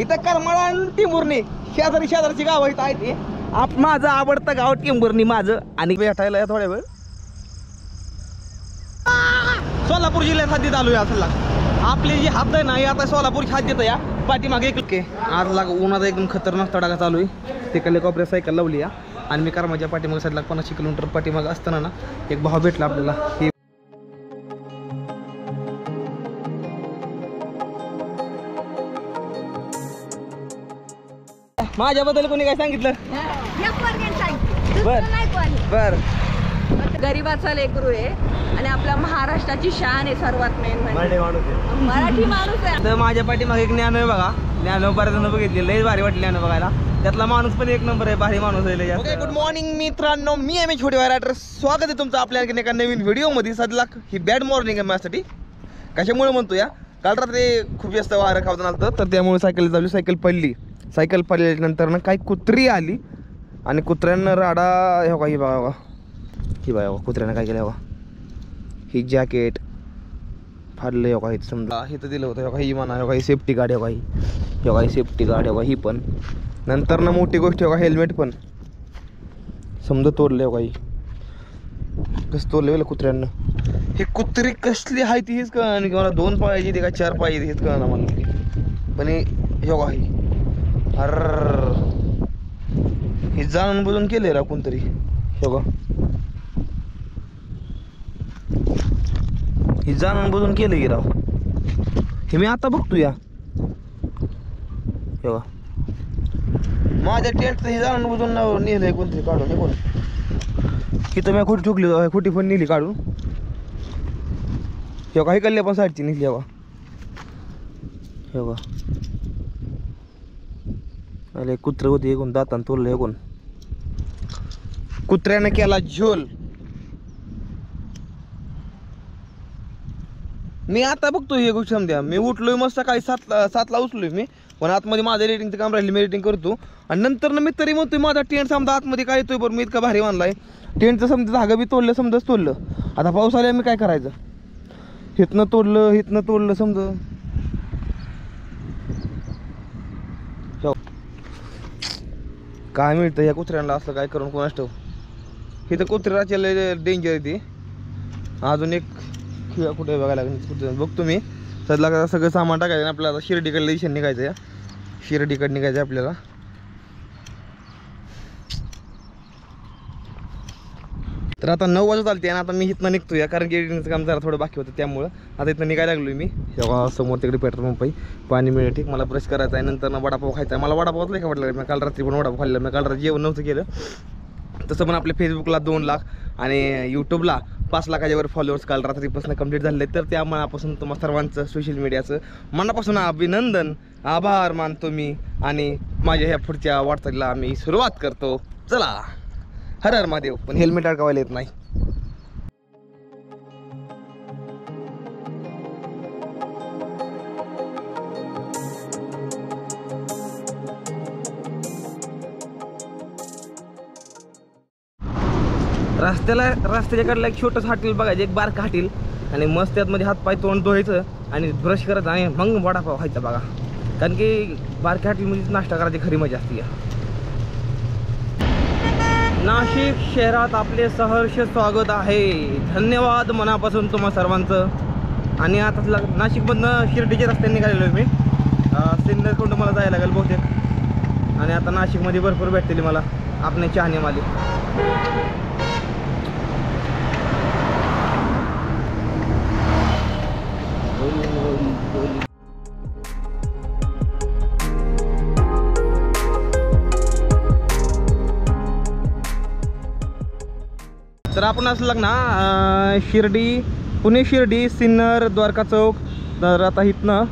इथं करमाळा आणि टिंबुर्णी शेजारची गाव आहेत ते. माझं आवडतं गाव टिंबुर्णी माझं. आणि भेटायला या थोड्या वेळ सोलापूर जिल्ह्यात हद्दीत आलो या असला. आपली जी हद्द आहे ना ही आता सोलापूरची हद्दीत या पाठीमागे एक आज लाग उन्हाचा एकदम खतरनाक तडाखा चालू आहे. तिकडले कॉपऱ्या सायकल लावली या आणि मी करमाच्या पाठीमागे साईडला 50 किलोमीटर पाठीमागे असताना ना एक भाव भेटला आपल्याला. हे माझ्याबद्दल कोणी काय सांगितलं? बर बर. गरीबाचा लेकरू आहे आणि आपल्या महाराष्ट्राची शान आहे. सर्वात मेन म्हणजे मराठी माणूस आहे. तर माझ्या पाठीमागे एक ज्ञान आहे बघा. ज्ञान बऱ्याच जण बघितले, लय भारी वाटले ज्ञान बघायला. त्यातला माणूस पण एक नंबर आहे, भारी माणूस आहे. ओके, गुड मॉर्निंग मित्रांनो, मी एम छोटे रायटर. स्वागत आहे तुमचं आपल्या एका नवीन व्हिडिओमध्ये. सध्या ही बॅड मॉर्निंग आहे माझ्यासाठी. कशामुळे म्हणतो या, काल रात्री खूप जास्त वारं खावताना आलं तर त्यामुळे सायकल चालली, सायकल पडली. सायकल पडल्यानंतर ना काही कुत्री आली आणि कुत्र्यांना राडा. हे बघा, ही बघा, ही बघा कुत्र्यानं काय केलं बघा. ही जॅकेट फाडलं हे बघा. समजा हे तर दिलं होतं बघा. ही म्हणा बघा, ही सेफ्टी गार्ड आहे बघा. ही बघा, ही सेफ्टी गार्ड आहे बघा. ही पण नंतर ना मोठी गोष्ट बघा, हेल्मेट पण समजा तोडलं बघा. ही कसं तोडलं गेलं कुत्र्यांना. हे कुत्री कसली आहे ती हेच कळणार नाही. मला 2 पायाची ते का 4 पायाची हेच कळणार मला. पण हे बघा, ही अर हे जाणून बुजून केले रा कोणतरी. हे बघा, हे जाणून बुजून केलं की राव. हे मी आता बघतो या. हे बघा, माझ्या टेंटचं हे जाणून बुजून नेलंय कोणतरी काढून. हे कोण इथं मी खोटी ठोकली, खोटी पण नेली काढून. हे बघा, हे कल्ल्या पण साईडची नेली. हे बघा, हे बघा, अरे कुत्र होते. हे कोण दातान तोडलं. हे कोण कुत्र्यानं केला झोल. मी आता बघतो ही गोष्ट. समजा मी उठलोय मस्त सकाळी 7ला उचलोय मी. पण आतमध्ये माझं रेटिंगचं काम राहिलं, मी रेटिंग करतो. आणि नंतर मी तरी म्हणतोय माझा टेंट समजा आतमध्ये काय येतोय. बरं मी इतका भारी मानलाय टेंटचं. समजा धागा बी तोडलं, समजाच तोडलं. आता पाऊस आल्या मी काय करायचं. हिथनं तोडलं समजा. काय मिळतं या कुत्र्यांना असं काय करून कोणाच ठेव. हे तर कुत्र्याच्या डेंजर आहे ती. अजून एक खिळा कुठे बघायला लागेल. बघतो मी. सध्या सगळं सामान टाकायचं आपल्याला. शिर्डीकडे दिशेने निघायचं या. शिर्डीकडे निघायचं आपल्याला. तर आता 9 वाजत आलते आणि आता मी इथनं निघतो या. कारण की एडिटिंगचं काम जरा थोडं बाकी होतं त्यामुळं आता इथनं निघायला लागलोय मी. तेव्हा समोर तिकडे पेट्रोल पंप आहे, पाणी मिळेल. ठीक, मला ब्रश करायचा आहे. नंतर वडापाव खायचा आहे. मला वडापावच नाही आवडला. मी काल रात्री पण वडापाव खाल्ला. मी काल रात्री जेवण नव्हतं केलं. तसं पण आपल्या फेसबुकला 2 लाख आणि यूट्यूबला 5 लाखाच्या वर फॉलोअर्स काल रात्रीपासून कंप्लीट झाले. तर त्या मनापासून तुम्हा सर्वांचं सोशल मीडियाचं मनापासून अभिनंदन, आभार मानतो मी. आणि माझ्या ह्या पुढच्या वाटचालीला आम्ही सुरुवात करतो. चला, हर हर महादेव. पण हेल्मेट अडकवायला येत नाही. रस्त्याच्या कडला एक छोटंसं हॉटेल बघायचं, एक बारका हॉटेल. आणि मस्त त्यातमध्ये हातपाय तोंड धुवायचं आणि ब्रश करायचं आणि मग वडापाव खायचा बघा. कारण की बारक्या हॉटेलमध्ये नाश्ता करायची खरी मजा असते. नाशिक शहरात आपले सहर्ष स्वागत आहे. धन्यवाद मनापासून तुम्हा सर्वांचं. आणि आता नाशिकमधनं शिर्डीच्या रस्त्याने निघालेलो आहे मी. सिन्नरकडून मला जायला लागेल बहुतेक. आणि आता नाशिकमध्ये भरपूर भेटतील मला आपले चाहनेवाले. तर आपण असं ना शिर्डी, पुणे शिर्डी, सिन्नर, द्वारका चौक. तर आता इथनं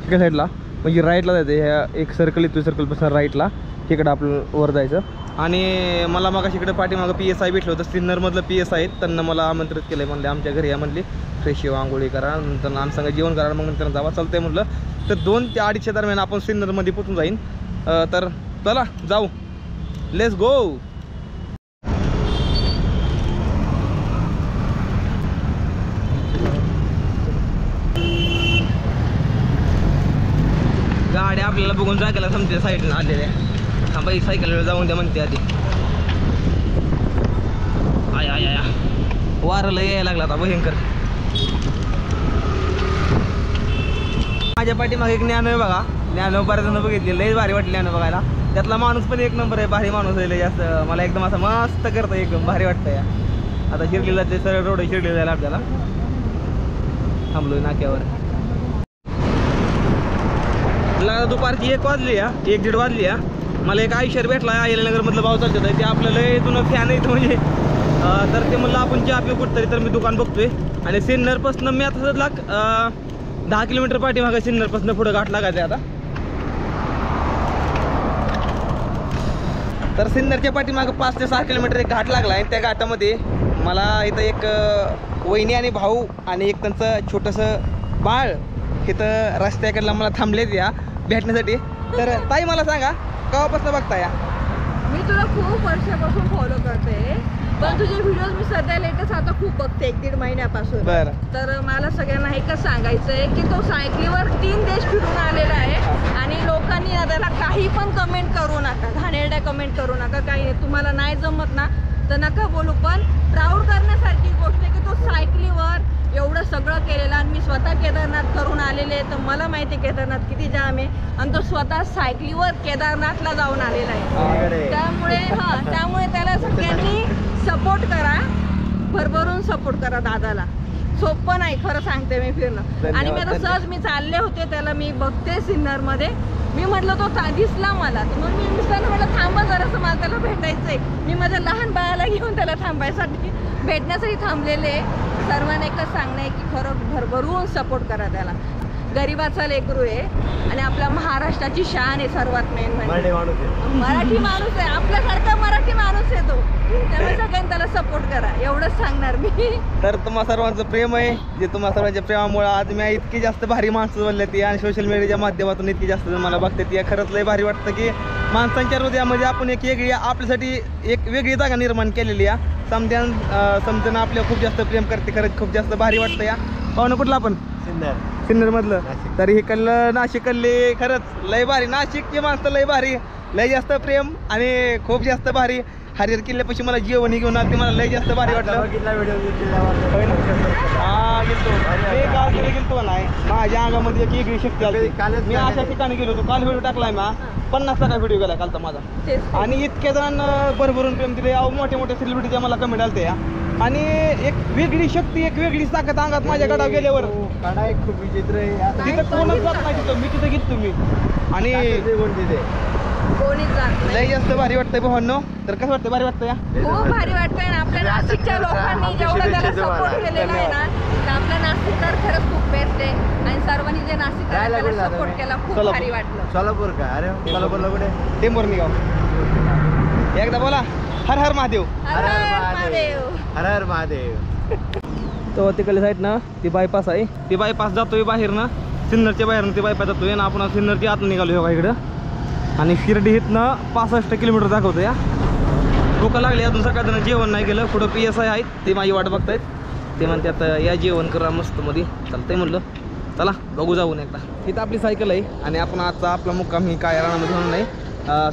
एका साईडला म्हणजे राईटला जायचं. ह्या एक सर्कल येतो, सर्कलपासून राईटला तिकडं आपलं वर जायचं. आणि मला मग इकडे पाठीमागं PSI भेटलं होतं. सिन्नरमधलं PSI आहेत. त्यांना मला आमंत्रित केलं. म्हणले आमच्या घरी या म्हणले, फ्रेश येऊ, आंघोळी करा, नंतर आमचं जेवण करा, मग नंतर जावा. चालतंय म्हटलं. तर 2 ते 2:30च्या दरम्यान आपण सिन्नरमध्ये पोचून जाईन. तर चला जाऊ, लेट्स गो. गाड्या आपल्याला बघून जायला समजे साईडला आलेल्या हा बाई सायकल जाऊन द्या म्हणते आधी. आय आय आय वारला यायला लागला आता भयंकर. माझ्या पाठीमागे एक ज्ञान आहे बघा. ज्ञान बऱ्याच जण बघितले, लय भारी वाटले ज्ञान बघायला. त्यातला माणूस पण एक नंबर आहे, भारी माणूस आहे जास्त. मला एकदम असं मस्त करतं, एकदम भारी वाटतं या. आता शिर्डीला ते सरळ रोड शिर्डीला जायला आपल्याला. थांबलोय नाक्यावर. दुपारची 1 वाजली या, 1-1:30 वाजली या. मला एक आयुष्यात भेटला अहिल्यानगर मधलं भाव चालत आहे ते आपल्याला लय जुनं फॅन आहे म्हणजे. तर ते म्हणलं आपण चहा पिऊ कुठतरी, तर मी दुकान बघतोय. आणि सिन्नरपासून मी आता 10 किलोमीटर पाठीमागं सिन्नरपासून पुढं घाट लागायचं आता. तर सिन्नरच्या पाठीमागं 5 ते 6 किलोमीटर एक घाट लागला आहे. त्या घाटामध्ये मला इथं एक वहिनी आणि भाऊ आणि एक त्यांचं छोटंसं बाळ इथं रस्त्याकडला मला थांबलेत या भेटण्यासाठी. तर ताई मला सांगा केव्हापासून बघता या? मी तुला खूप वर्षापासून फॉलो करते, पण तुझे व्हिडिओज मी सध्या लेटेस्ट आता खूप बघते 1-1.5 महिन्यापासून. बरं. तर मला सगळ्यांना एकच सांगायचंय की तो सायकलीवर 3 देश फिरून आलेला आहे आणि लोकांनी ना त्याला काही पण कमेंट करू नका, घाणेरड्या कमेंट करू नका. काही तुम्हाला नाही जमत ना तर नका बोलू, पण प्राऊड करण्यासारखी गोष्ट आहे की तो सायकलीवर एवढं सगळं केलेलं. आणि मी स्वतः केदारनाथ करून आलेले आहे, तर मला माहिती आहे केदारनाथ किती जाम आहे. आणि तो स्वतः सायकलीवर केदारनाथला जाऊन आलेला आहे. त्यामुळे त्याला सगळ्यांनी सपोर्ट करा, भरभरून सपोर्ट करा दादाला. सोपं नाही खरं सांगते मी फिरणं. आणि मी आता सहज मी चालले होते, त्याला मी बघते सिन्नरमध्ये. मी म्हटलं तो दिसला मला, तर मग मी मिस्टरला म्हटलं थांबा जरासं, मला त्याला भेटायचंय. मी माझ्या लहान बाळाला घेऊन त्याला थांबायसाठी भेटण्यासाठी थांबलेले. सर्वांना एकच सांगणं आहे की खरं भरभरून सपोर्ट करा त्याला. गरिबाचा लेकरू आहे आणि आपल्या महाराष्ट्राची शान आहे. सर्वात मेन म्हणजे मराठी माणूस आहे, आपल्यासारखा मराठी माणूस आहे तो. त्यामुळे सगळ्यांनी त्याला सपोर्ट करा, एवढंच सांगणार मी. तर तुम्हा सर्वांचं प्रेम आहे, जे तुम्हा सर्वांच्या प्रेमामुळे आज मी इतकी जास्त भारी माणसं बोलले ती आणि सोशल मीडियाच्या माध्यमातून इतकी जास्त मला बघते ती. खरंच लय भारी वाटतं की माणसांच्या हृदयामध्ये आपण एक वेगळी आपल्यासाठी एक वेगळी जागा निर्माण केलेली आहे. समजणं आपल्याला खूप जास्त प्रेम करते. खरंच खूप जास्त भारी वाटतं या. पाहुणं कुठलं आपण? सिन्नर मधलं. तर हे कल्लं नाशिकल्ले खरंच लय भारी. नाशिकची माणसं लय भारी, लय जास्त प्रेम आणि खूप जास्त भारी. हरिहर किल्ल्यापाशी मला जेवणी घेऊन आली, मला लय जास्त भारी वाटलं. गेलतो नाही, माझ्या अंगामध्ये एक वेगळी शक्ती आली. मी अशा ठिकाणी गेलो होतो. काल व्हिडिओ टाकलाय मी 50 टक्का व्हिडिओ गेला कालचा माझा. आणि इतक्या जणांना भरभरून प्रेम दिले. मोठ्या मोठ्या सेलिब्रिटीच्या मला कमेंट आलते या. आणि एक वेगळी शक्ती, एक वेगळी ताकद अंगात माझ्या गडावर गेल्यावर. खूप विचित्र आहे, तिथं कोणच जात नाही. तिथं मी तिथं घेतो मी आणि कोणीच जात नाही. लय जास्त भारी वाटतंय भावांनो. तर कसं वाटतं? भारी वाटतं या. खूप भारी वाटतंय ना. आपल्या नाशिकच्या लोकांनी जेवढा त्याला सपोर्ट केलेला आहे ना, तर आपला नाशिककर खरंच खूप बेस्ट आहे. आणि सर्वांनी जे नाशिकला त्याला सपोर्ट केला खूप भारी वाटलं. सोलापूर का? अरे सोलापूरला कुठे? टेंभुर्णी गाव. एकदा बोला हर हर महादेव. हर हर महादेव. हर हर महादेव. तो तिकडल्या साईड ना ती बायपास आहे. ती बायपास जातोय बाहेर ना, सिन्नरच्या बाहेर ती बायपास जातोय ना. आपण सिन्नरच्या आत निघालो बघा इकडं. आणि शिर्डी इथनं 65 किलोमीटर दाखवतो या. भूक लागली, अजून सकाळचं जेवण नाही केलं. पुढं PSI आहेत, ते माझी वाट बघतायत. ते म्हणते आता या जेवण करा मस्त मध्ये. चालतंय म्हणलं चला बघू जाऊन एकदा. इथं आपली सायकल आहे आणि आपण आजचा आपला मुक्काम ही काय रानामध्ये म्हणून नाही.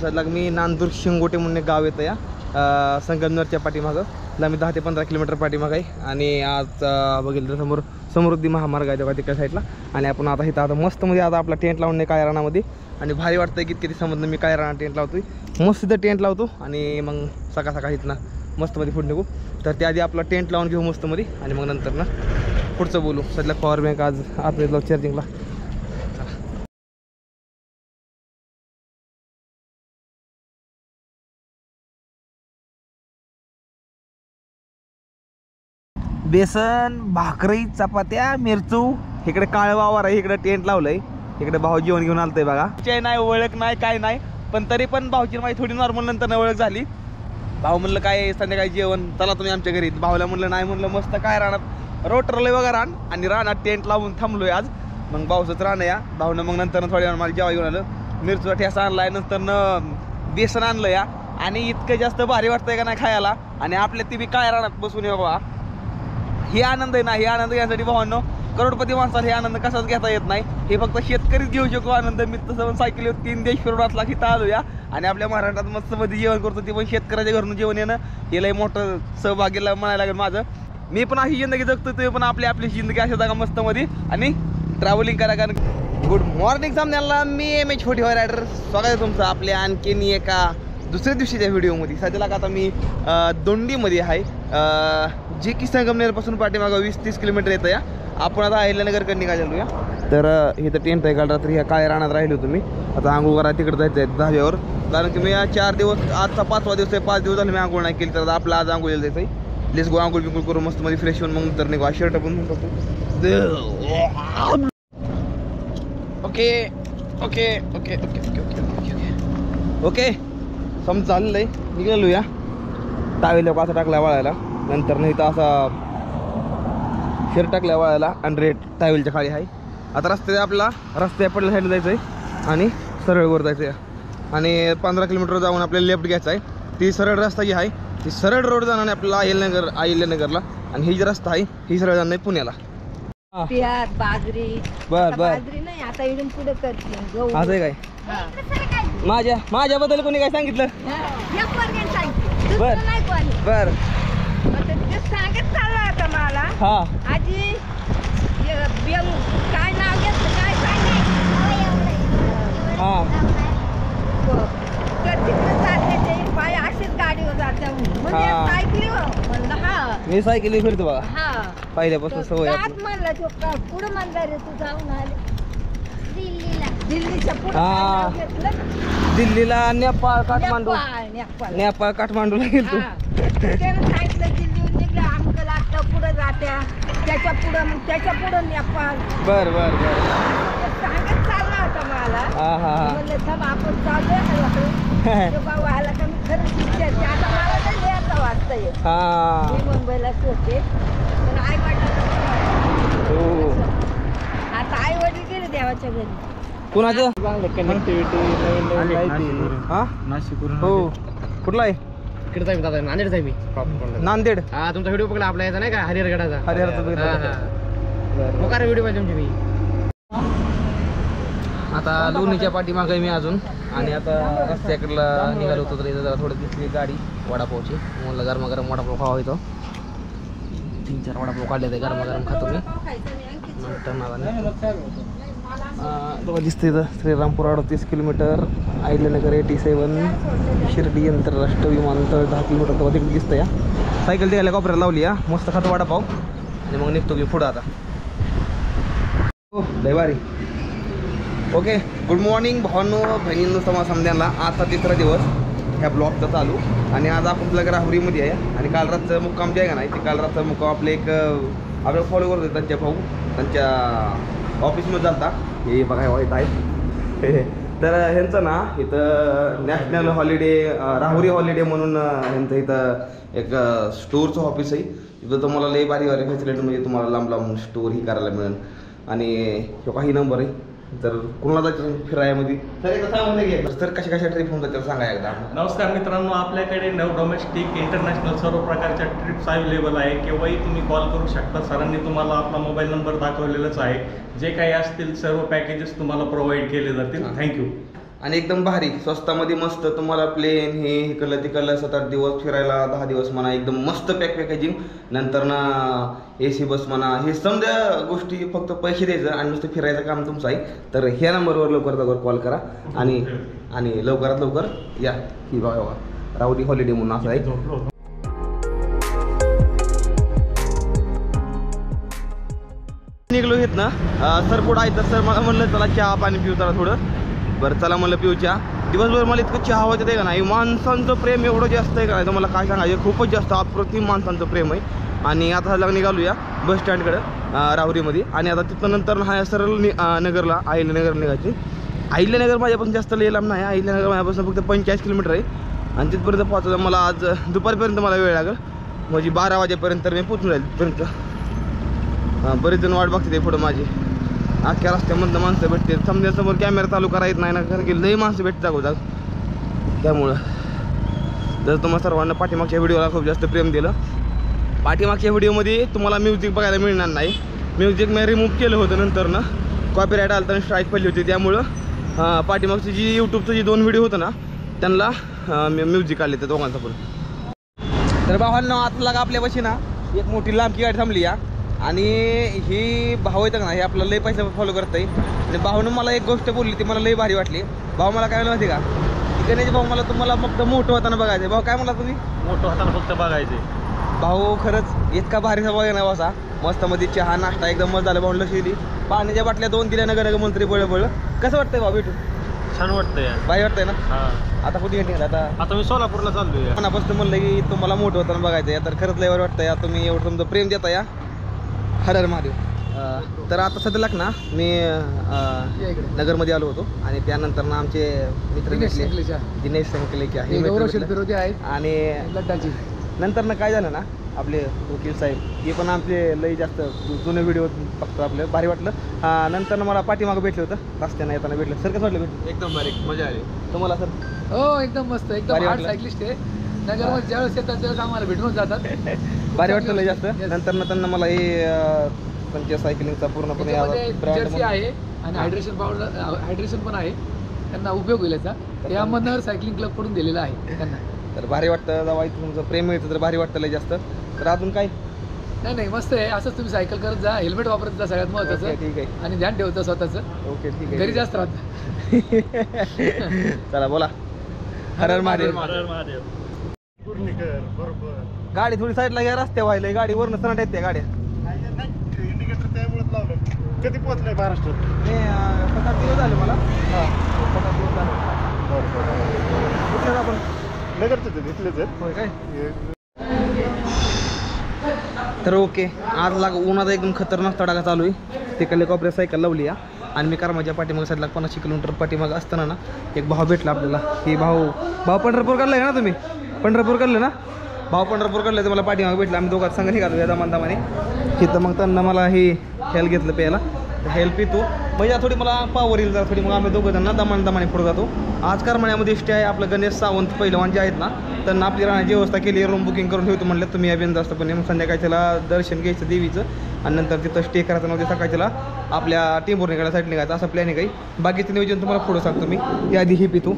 सध्या मी नांदूर शिंगोटे म्हणून एक गाव येतं या संगमनेरच्या पाठीमागं. मी 10 ते 15 किलोमीटर पाठीमागं आहे. आणि आज बघितलं तर समोर समृद्धी महामार्ग आहे तेव्हा तिकडच्या साईडला. आणि आपण आता इथं आता मस्त मध्ये आता आपला टेंट लावून काय रानामध्ये. आणि भारी वाटतं की किती समजलं मी काय राहणार टेंट लावतोय. मस्त इथं टेंट लावतो आणि मग सकाळ इथनं मस्तमध्ये पुढे निघू. तर त्याआधी आपला टेंट लावून घेऊ मस्तमध्ये आणि मग नंतर ना पुढचं बोलू. सध्या पॉवर बँक आज आतमध्ये लावू चार्जिंगला. बेसन, भाकरी, चपात्या, मिरचू. इकडे काळ वावर आहे, इकडे टेंट लावलंय. इकडे भाऊ जेवण घेऊन आलतंय बघा. नाही ओळख नाही काय नाही, पण तरी पण भाऊची माझी थोडी नॉर्मल नंतर ओळख झाली. भाऊ म्हणलं काय संध्याकाळी जेवण चला तुम्ही आमच्या घरी. भाऊला म्हणलं नाही, म्हणलं मस्त काय राहणार रोटरलंय बघा रान आणि रानात टेंट लावून थांबलोय आज. मग भाऊचंच राहणं या. भाऊनं मग नंतर थोड्या वेळ मला जेव्हा घेऊन आलं. मिरचूचा ठेसा आणलाय, नंतर बेसन आणलं या. आणि इतकं जास्त भारी वाटतंय का नाही खायला. आणि आपल्या ती बी काय रानात बसून ये बाबा. हे आनंद आहे ना, हे आनंद घेण्यासाठी भावांनो करोडपती माणसाला हे आनंद कसाच घेता येत नाही. हे फक्त शेतकरीच घेऊ शकतो आनंद. मी तसं सायकलीवर 3 देश फिरून असला की आलोया आणि आपल्या महाराष्ट्रात मस्तमध्ये जेवण करतो. ते पण शेतकऱ्याच्या घरून जेवण येणं हे लय मोठं सहभागीला म्हणायला लागेल माझं. मी पण अशी जिंदगी जगतो, तुम्ही पण आपली जिंदगी अशा जागा मस्तमध्ये आणि ट्रॅव्हलिंग करा. कारण गुड मॉर्निंग सामन्याला मी MH45 रायडर स्वागत आहे तुमचं आपल्या आणखीन एका दुसऱ्या दिवशीच्या व्हिडिओमध्ये. सध्याला आता मी दोंडीमध्ये आहे, जे की संगमनेरपासून पाठीमागं 20-30 किलोमीटर येतं या. आपण आता अहिल्यानगरकडे निघालेलो या. तर इथं टेंट आहे. काल रात्री ह्या काळ्या रानात राहिलो तुम्ही. आता आंघोळ करा तिकडे जायचं आहे धाब्यावर. कारण की मी 4 दिवस, आजचा 5वा दिवस आहे, 5 दिवस झाले मी आंघोळ नाही केली. तर आपला आज आंघोळीला जायचं आहे. लेस गो आंघोळ बिंघोळ करून मस्त मध्ये फ्रेश होऊन मग तर निघू. शर्ट पण okay okay okay okay okay okay okay okay समज चाललेलं आहे. निघालो या. टावेला पासा टाकला वाळायला, नंतर नाही तर असा शर्ट टाकला वाळायला आणि रेड टावेलच्या खाली आहे. आता रस्त्या पडल्या साईडला जायचं आहे आणि सरळ वर जायचं आहे. आणि 15 किलोमीटर जाऊन आपल्याला लेफ्ट घ्यायचं आहे. ती सरळ रस्ता जी आहे ती सरळ रोड जाणार आहे आपल्याला अहिल्यानगरला. आणि ही जी रस्ता आहे ही सरळ जाणार आहे पुण्याला. पियात बाजरी. बर बाजरी नाही आता इडून पुढे करते. असं आहे काय? माझ्याबद्दल कोणी काय सांगितलं? बर बर सांगत चाललं आता मला. हा आजी काय नाव घेतलं काय सांगे हा तर तिकडे जाते ते पाय अशीच गाडीवर जाते म्हणजे सायकलीवर म्हणलं. हा मी सायकली फिरतो बघा हा पहिल्यापासून सवय आहे. म्हणलं तो पुढं म्हणला रे तू जाऊन आले दिल्लीच्या पुढे हा. घेतलं दिल्लीला नेपाळ काठमांडू नेपाळ नेपाळ काठमांडूला गेलो. त्यानं सांगितलं दिल्लीहून निघलं अंकल आता पुढे जात्या त्याच्या पुढं नेपाळ. बर बर बर सांगत चालला होता मला. हा हा म्हणलं थांब आपण चाललोय बाबा आला का मी खरंच विचारते. आता मला तर लिहायचं वाचता येत. हा मी मुंबईलाच होते पण आई हो. आता आई वडील गेले देवाच्या घरी. कुणाचं कनेक्टिव्हिटी हा नाशिकवरून हो. कुठला आहे? इकडे आहे दादा, नांदेड आहे मी प्रॉपर. नांदेड. हा तुमचा व्हिडिओ बघला आपला याचा नाही का हरिहरगडाचा. हरिहरचा बघितला. हा, हा. मोकार व्हिडिओ पाहिजे तुमची मी. आता लोणीच्या पाठीमागे मी अजून. आणि आता रस्त्याकडला निघालो होतो तर इथं जरा थोडं दिसली गाडी वडापावची. म्हणलं गरमागरम वडापाव खावा इथं. 3-4 वडापाव काढले ते गरमागरम खातो मी. नंतर दिसतं इथं श्रीरामपूर 38 किलोमीटर, अहिल्यानगर 87, शिर्डी आंतरराष्ट्रीय विमानतळ 10 किलोमीटर. तेव्हा तिकडे दिसतं या. सायकल द्यायला कॉपऱ्याला लावली या. मस्त खातो वडापाव आणि मग निघतो की पुढं आता. हो लय भारी. ओके गुड मॉर्निंग भावांनो बहिणींनो समध्याला. आजचा 3रा दिवस ह्या ब्लॉगचा चालू. आणि आज आपण आपल्या राहुरीमध्ये आहे. आणि काल रातचं मुक्काम जे आहे का नाही ते काल रातचं मुक्काम आपले एक आपल्याला फॉलो करत होते त्यांच्या भाऊ त्यांच्या ऑफिसमध्ये जाता. हे बघा वाईट आहेत. तर ह्यांचं ना इथं नॅशनल हॉलिडे राहुरी हॉलिडे म्हणून ह्यांचं इथं एक स्टोअरचं ऑफिस आहे. तिथं तुम्हाला लई भारी फॅसिलिटी म्हणजे तुम्हाला लांब लांब स्टोअर ही करायला मिळेल. आणि तो काही नंबर आहे जर कोणाला जायचं फिरायमध्ये तर कशा ट्रिप होऊन जातील सांगा एकदा. नमस्कार मित्रांनो, आपल्याकडे डोमेस्टिक इंटरनॅशनल सर्व प्रकारच्या ट्रिप्स अवेलेबल आहे. केव्हाही तुम्ही कॉल करू शकता. सरांनी तुम्हाला आपला मोबाईल नंबर दाखवलेलाच आहे. जे काही असतील सर्व पॅकेजेस तुम्हाला प्रोव्हाइड केले जातील. थँक्यू. आणि एकदम भारी स्वस्तामध्ये मस्त तुम्हाला प्लेन हे इकडलं तिकडलं 7-8 दिवस फिरायला 10 दिवस म्हणा एकदम मस्त पॅकेजिंग. नंतर ना AC बस म्हणा हे समजा गोष्टी फक्त पैसे द्यायचं आणि नुसतं फिरायचं काम तुमचं आहे. तर ह्या नंबरवर लवकरात कॉल करा आणि लवकरात लवकर या. ही बघा राहुरी हॉलिडे म्हणून असं आहे. निघलो घेत ना सर पुढं आहे. तर सर मला म्हणलं चला चहा पाणी पिऊ जरा थोडं. बरं चला म्हणलं पिऊ चहा. दिवसभर मला इतकं चहा हवं आहे का नाही. माणसांचं प्रेम एवढं जास्त आहे का नाही तुम्हाला काय सांगायचं. खूपच जास्त अप्रतिम माणसांचं प्रेम आहे. आणि आता निघालो या बस स्टँडकडं राहुरीमध्ये. आणि आता तिथं नंतर हा सरळ नगरला अहिल्यानगर निघायची. अहिल्यानगर माझ्यापासून जास्त लई लांब नाही. अहिल्यानगर माझ्यापासून फक्त 45 किलोमीटर आहे. आणि तिथपर्यंत पोहोचायला मला आज दुपारपर्यंत मला वेळ लागेल. म्हणजे 12 वाजेपर्यंत मी पोचून राहील तिथपर्यंत. बरेच जण वाट बघते ते पुढं माझी. अख्ख्या रस्त्यामधलं माणसं भेटते. समोर कॅमेरा चालू करा येत नाही ना कारण की लई माणसं भेटते जागोजाग. त्यामुळं जर तुम्हाला सर्वांना पाठीमागच्या व्हिडिओला खूप जास्त प्रेम दिलं. पाठीमागच्या व्हिडिओमध्ये तुम्हाला म्युझिक बघायला मिळणार नाही. म्युझिक मी रिमूव्ह केलं होतं नंतर ना कॉपीराईट आलं तर स्ट्राईक पडली होती, त्यामुळं पाठीमागची जी यूट्यूबचं जी 2 व्हिडिओ होतं ना त्यांना म्युझिक आले ते दोघांचं पण. तर भावांना आता लागा आपल्यापाशी ना एक मोठी लांबकी गाडी थांबली या, आणि ही भाऊ येतं ना हे आपल्याला लय पैसा फॉलो करत आहे. आणि भाऊनं मला एक गोष्ट बोलली ती मला लय भारी वाटली. भाऊ मला काय माहिती का, गणेश भाऊ मला तुम्हाला फक्त मोठं होताना बघायचं. भाऊ काय म्हणला तुम्ही? मोठं होताना फक्त बघायचे. भाऊ खरंच इतका भारी सभा आहे ना असा मस्त मध्ये चहा नाश्ता एकदम मस्त झालं. भाऊ लक्ष दिली, पाण्याच्या बाटल्या 2 दिल्या नगर मंत्री बळ. कसं वाटतंय भाऊ भेटून? छान वाटतंय. भारी वाटतंय ना. हा आता कुठे घेतली आता मी सोलापूरला चाललोय. मनापासून म्हणलं की तुम्हाला मोठं होताना बघायचं आहे, तर खरंच लय भारी वाटतंय. तुम्ही एवढं तुमचं प्रेम देता या. हर हर महादेव. तर आता सध्याला ना मी नगरमध्ये आलो होतो, आणि त्यानंतर ना आमचे मित्र दिनेश संकलेचे आहे, आणि नंतर ना काय झालं ना आपले वकील साहेब हे पण आमचे लई जास्त जुने व्हिडिओ बघतो आपले, भारी वाटलं. नंतर ना मला पाठीमागं भेटलं होतं रस्त्यानं येताना भेटलं. सर कसं वाटलं भेटलं? एकदम भारी मजा आली. तुम्हाला सर? हो एकदम मस्त, भारी एकदम हार्ड वाटलं? सायकलिस्ट आहे. नगरमध्ये ज्यावेळेस येतात त्यावेळेस आम्हाला भेटून जातात. भारी वाटलं लई जास्त. नंतर ना त्यांना मला हे पंच सायकलिंगचा पूर्णपणे जर्सी आहे आणि हायड्रेशन पावडर हायड्रेशन पण आहे, त्यांना उपयोग होईल याचा. या मनर सायकलिंग क्लब कडून दिलेला आहे त्यांना. तर भारी वाटतं जेव्हा तुमचं प्रेम मिळतं तर भारी वाटतं लई जास्त. तर अजून काय नाही मस्त आहे. असंच तुम्ही सायकल करत जा, हेल्मेट वापरत जा सगळ्यात महत्त्वाचं. ठीक आहे. आणि ध्यान ठेवतं स्वतःचं. ओके ठीक आहे. घरी जास्त राहतं. चला बोला. हर हर महादेव. गाडी थोडी साईडला घ्या, रस्ते व्हायला गाडी वरनं सनाट येते गाड्या. कधी पोहोचलाय महाराष्ट्रात? मी 7-8 दिवस झाले मला. 7-8 दिवस झाले. कुठले आपण? नगरच घेतलेच होय काय? तर ओके, आज उन्हाचा एकदम खतरनाक तडाखा चालू आहे. तिकडले कॉपऱ्या सायकल लावली या, आणि मी माझ्या पाठीमाग साईडला 50 किलोमीटर पाठीमाग असताना ना एक भाऊ भेटला आपल्याला. ही भाऊ पंढरपूर काढलाय ना तुम्ही? पंढरपूर काढलं ना भाऊ? पंढरपूर काढलं तर मला पाठीमाग भेटला. आम्ही दोघात संघ निघालो या दमाने तिथं. मग त्यांना मला ही हेल्प घेतलं प्यायला. हेल्प पितो म्हणजे थोडी मला पावर येईल जरा थोडी. मग आम्ही दोघं त्यांना दमाने पुढे जातो. आज करमाळ्यामध्ये स्टे आहे आपलं. गणेश सावंत पहिलवान जे आहेत ना त्यांना आपली राहण्याची व्यवस्था केली, रूम बुकिंग करून ठेवतो म्हणलं तुम्ही या बिनधास्तपणे. मग संध्याकाळच्याला दर्शन घ्यायचं देवीचं, आणि नंतर तिथं स्टे करायचं. नव्हते सकाळच्याला आपल्या टेंभुर्णीकडे साईड निघायचं, असं प्लॅनिंग आहे. बाकीचं नियोजन तुम्हाला पुढं सांगतो मी. त्याआधी हे पितो.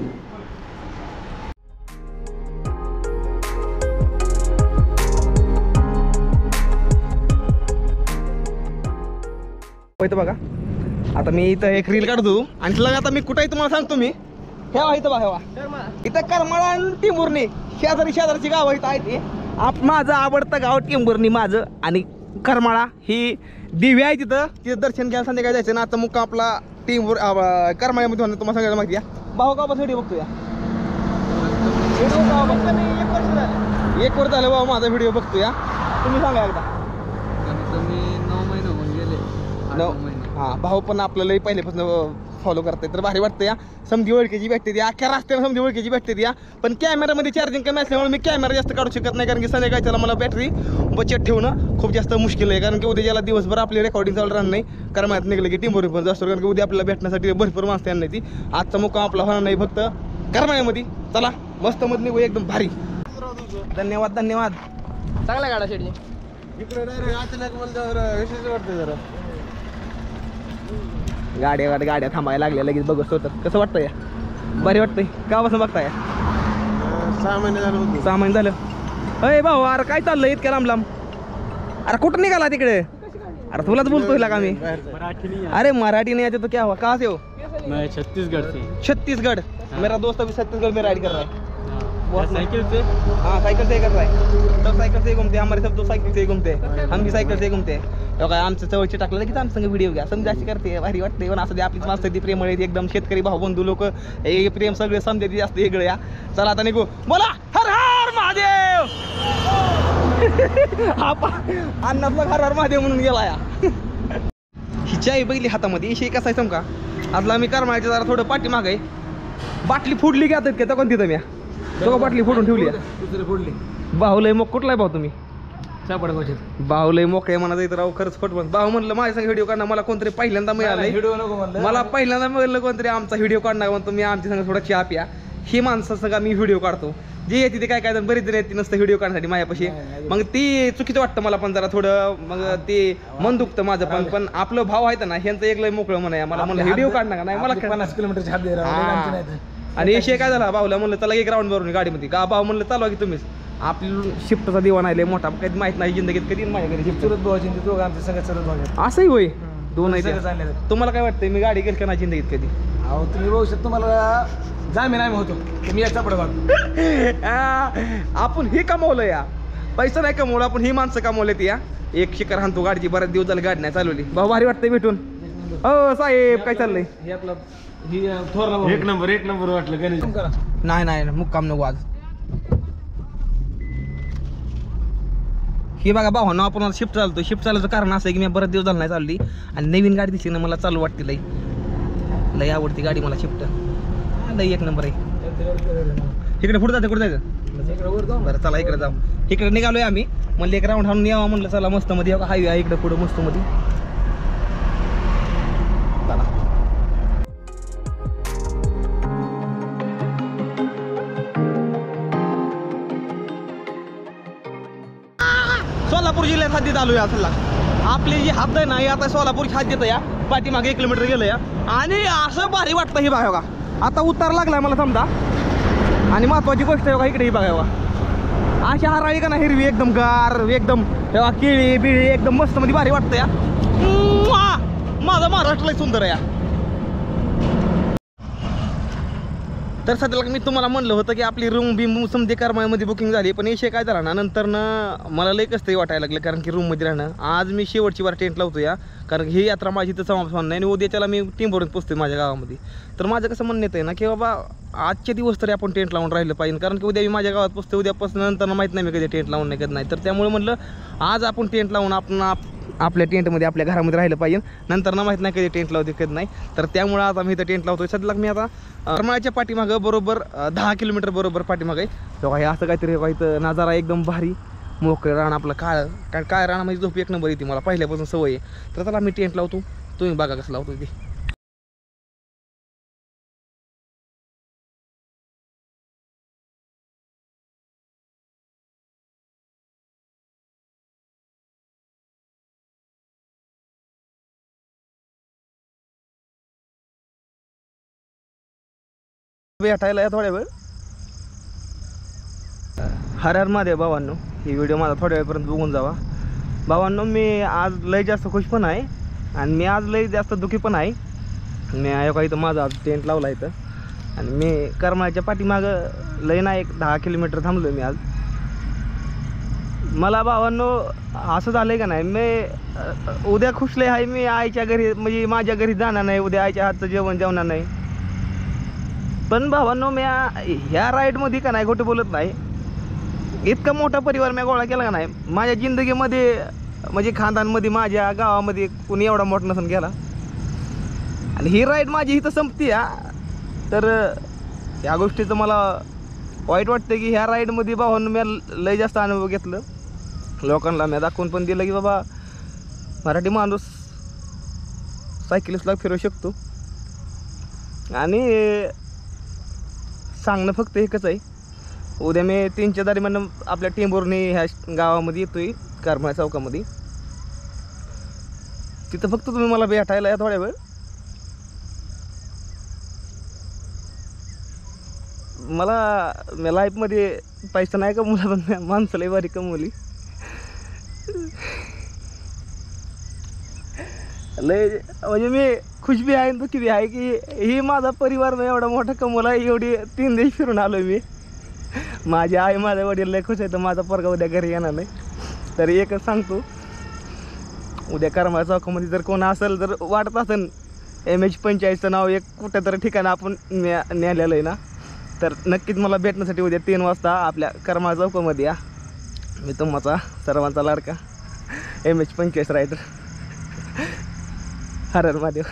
बघा आता मी इथं एक रील काढतो, आणि तुला आता मी कुठे तुम्हाला सांगतो. मी हेवा इथं बघा, इथं करमाळा आणि टेंभुर्णी शेजारची गाव इथं आहेत. माझं आवडतं गाव टेंभुर्णी माझं, आणि करमाळा ही देवी आहे. तिथं दर्शन घ्यायला संध्याकाळी जायचं ना. आता मुक्का आपला करमाळ्यामध्ये होणार तुम्हाला सगळ्याला माहिती आहे. भाऊ गावाचा व्हिडिओ बघतो या. व्हिडिओ बघतो मी 1 वर्ष झालं. 1 वर्ष झालं बाबा माझा व्हिडिओ बघतो या. तुम्ही सांगा एकदा. मी 9 महिने होऊन गेले. 9 हां. भाऊ पण आपल्याला पहिल्यापासून फॉलो करते, तर भारी वाटतं या. समधी ओळखीची भेटते ती, अख्ख्या रस्त्याला समधी ओळखीची भेटते या. पण कॅमेरामध्ये चार्जिंग कमी असल्यामुळे मी कॅमेरा जास्त काढू शकत नाही, कारण की संध्याकाळच्याला मला बॅटरी बचत ठेवणं खूप जास्त मुश्किल आहे. कारण की उद्या ज्याला दिवसभर आपली रेकॉर्डिंग चालू राहणार नाही. करमाळ्यात निघलं की टेंभुर्णी पण जास्त, कारण की उद्या आपल्याला भेटण्यासाठी भरपूर माणसं येणार नाही. ती आजचा मुक्काम आपला होणार नाही फक्त करमाळ्यामध्ये. चला मस्त मध्ये निघू एकदम भारी. धन्यवाद धन्यवाद. चांगला गाडा शेडजी. इकडे डायरेक्ट अचानक मला विशेष वाटतं जरा. गाड्या थांबायला लागल्या लगेच बघत होतात. कसं वाटतंय? बरे वाटतंय. गावापासून बघताय? 6 महिने झालं होतं. 6 महिने झालं. अय भाऊ, अरे काय चाललंय इतक्या लांब? अरे कुठं निघाला तिकडे? अरे तुलाच बोलतोय का मी? अरे मराठी नहीं आती तो क्या हुआ? कहाँ से हो? मैं छत्तीसगढ़ से. छत्तीसगढ़. मेरा दोस्त अभी छत्तीसगढ़ में राइड कर रहा है. साइकिल से? हाँ साइकिल से ही कर रहा है. सब साइकिल से ही घूमते, हमारे सब 2 साइकिल से ही घूमते, हम भी साइकिल से ही घूमते. काय आमचं चवळची टाकलं लगेच आमच्या संग व्हिडिओ घ्या. समजा अशी करते भारी वाटते. पण असं आपलीच माणसं ती प्रेम आहे एकदम. शेतकरी भाऊ बंधू लोक हे प्रेम सगळे समजे ती जास्त वेगळं या. चला आता निघू. बोला हर हर महादेव. अन्नातला हर हर महादेव म्हणून गेला या. ही चाय बघली हातामध्ये. इशे कसा आहे समका आजला मी करमाळ्याच्या जरा थोडं पाठीमाग आहे. बाटली फुडली की आता का कोण तिथं मी तो बाटली फोडून ठेवली. दुसरी फोडली. बाहुलय मग कुठला आहे भाऊ तुम्ही? सापड गोष्ट. बाहुलय मोकळे म्हणा जायचं राव. खरंच खोट म्हणत. भाऊ म्हणलं माझ्या संग व्हिडिओ काढणार. मला कोणतरी पहिल्यांदा मिळालंय. व्हिडिओ नको म्हणलं. मला पहिल्यांदा मिळालं कोणतरी आमचा व्हिडिओ काढणार म्हणतो. मी आमच्या संग थोडा चहा प्या. ही माणसं सगळं मी व्हिडिओ काढतो. जे येते ते काय जण बरीच जण येते नसतं व्हिडिओ काढण्यासाठी माझ्यापाशी. मग ती चुकीचं वाटतं मला पण जरा थोडं. मग ते मन दुखतं माझं पण आपलं भाव आहे ना ह्यांचं एक लय मोकळं मन आहे. मला म्हणलं व्हिडिओ काढणार का नाही मला 50 किलोमीटरची हात दे आणि विषय काय झाला भाऊला म्हणलं चला एक राऊंड भरून गाडीमध्ये का भाऊ म्हणलं चालवा की तुम्हीच. आपली शिफ्टचा दिवाण आहे मोठा कधी माहित नाही जिंदगीत कधी माझ्या घरी शिफ्ट चुरत भावाची दोघं आमचे सगळ्यात चुरत भाऊ असंही होय. दोन सगळं आहे चाललेलं. तुम्हाला काय वाटतंय मी गाडी गेल का नाही जिंदगीत कधी. अहो तुम्ही भविष्यात तुम्हाला जामीन आम्ही होतो तुम्ही याचा पुढे आपण हे कमवलं या पैसा नाही कमवलं आपण ही माणसं कमवले ती या. एक शिखर हाणतो गाडीची बऱ्याच दिवस झाली गाडी नाही चालवली. भाऊ भारी वाटतंय भेटून. हो साहेब काय चाललंय. हे आपलं ही थोरला एक नंबर वाटलं गणेश करा. नाही मुक्काम नको आज. हे बघा भावांना आपण शिफ्ट चालतो. शिफ्ट चालायचं कारण असं आहे की मी बरेच दिवस झालं नाही चालली आणि नवीन गाडी दिसली ना मला चालू वाटते. लई आवडती गाडी मला शिफ्ट. लई एक नंबर आहे. इकडे पुढे जायचं कुठे जायचं बरं चला इकडे जाऊ. इकडे निघालोय आम्ही म्हणलं एक राऊंड हाणून यावं म्हणलं चला मस्त मध्ये हायवे आहे इकडे पुढे मस्त मध्ये. सोलापूर जिल्ह्यात हद्दीत आलो या असला. आपली जी हद्द आहे ना ही आता सोलापूरची हद्दीत या. पाठीमागे 1 किलोमीटर गेलं या आणि असं भारी वाटतं हे बघा. आता उतार लागलाय मला समजा. आणि महत्वाची गोष्ट आहे बघा इकडे ही बघा अशी हराळी का ना हिरवी एकदम गार एकदम केळी बिळी एकदम मस्त मध्ये भारी वाटतं या. माझा महाराष्ट्र लय सुंदर आहे या. तर सध्याला मी तुम्हाला म्हणलं होतं की आपली रूम बिम समजे करमाळ्यामध्ये बुकिंग झाली. पण विषय काय झाला ना नंतर ना मला लय कसं तरी वाटायला लागलं कारण की रूममध्ये राहणं. आज मी शेवटची वार टेंट लावतो या कारण ही यात्रा माझी तर समाप्त होणार नाही आणि उद्याच्याला मी टीमवरून पोचतोय माझ्या गावामध्ये. तर माझं कसं म्हणणं येतं ना की बाबा आजचे दिवस तरी आपण टेंट लावून राहिलं पाहिजे कारण की उद्या मी माझ्या गावात पोचते. उद्यापासून नंतर माहीत नाही मी कधी टेंट लावून नाही कधी नाही. तर त्यामुळे म्हणलं आज आपण टेंट लावून आपण आपल्या टेंटमध्ये आपल्या घरामध्ये राहिलं पाहिजे. नंतर ना माहीत नाही कधी टेंट लावते कधी नाही. तर त्यामुळे आता मी इथं टेंट लावतोय. सध्याला मी आता करमाळ्याच्या पाठीमागं बरोबर 10 किलोमीटर बरोबर पाठीमागं आहे. तेव्हा हे असं काहीतरी इथं नजारा एकदम भारी मोकळं रान आपलं काळ कारण काय रानामध्ये झोप एक नंबर येते मला पहिल्यापासून सवय आहे. तर चला मी टेंट लावतो तुम्ही बघा कसं लावतो ते. भेटायला या थोड्या वेळ. हर हर महादेव भावांनो. ही व्हिडिओ माझा थोड्या वेळपर्यंत बघून जावा. भावांनो मी आज लय जास्त खुश पण आहे आणि मी आज लय जास्त दुःखी पण आहे. मी का इथं माझा आज टेंट लावला इथं आणि मी करमाळ्याच्या पाठीमागं लय ना 10 किलोमीटर थांबलो मी आज. मला भावांनो असं झालंय का नाही मी उद्या खुशले आहे. मी आईच्या घरी म्हणजे माझ्या घरी जाणार नाही उद्या. आईच्या हातचं जेवण जेवणार नाही. पण भावांनो मी ह्या राईडमध्ये का नाही खोटं बोलत नाही. इतका मोठा परिवार मी गोळा केला का नाही माझ्या जिंदगीमध्ये म्हणजे खानदानमध्ये माझ्या गावामध्ये कोणी एवढा मोठा नसून गेला. आणि ही राईड माझी इथं संपती या. तर या गोष्टीचं मला वाईट वाटतं की ह्या राईडमध्ये भावांनो मी लय जास्त अनुभव घेतलं. लोकांना मी दाखवून पण दिलं की बाबा मराठी माणूस सायकलिस्टला फिरवू शकतो. आणि सांगणं फक्त एकच आहे उद्या मी 3च्या दरम्यान आपल्या टेंभुर्णी ह्या गावामध्ये येतोय करमाळा चौकामध्ये. तिथं फक्त तुम्ही मला भेटायला या थोड्या वेळ. मला लाईफमध्ये पैसा नाही कमवला पण माणसाला भारी कमवली. लय म्हणजे मी खुश बी आहे दुःखी बी आहे की ही माझा परिवार मी एवढा मोठा कमवला. एवढी 3 देश फिरून आलो मी. माझी आई माझ्या वडील लय खुश आहे. तर माझा पोरगा उद्या घरी येणार नाही. तर एकच सांगतो उद्या करमाळा चौकामध्ये जर कोण असेल तर वाटत असेल MH45चं नाव एक कुठंतरी ठिकाण आपण नेलेलं आहे ना तर नक्कीच मला भेटण्यासाठी उद्या 3 वाजता आपल्या करमाळा चौकामध्ये या. मी तुमचा सर्वांचा लाडका MH45 रायडर. हर हर महादेव.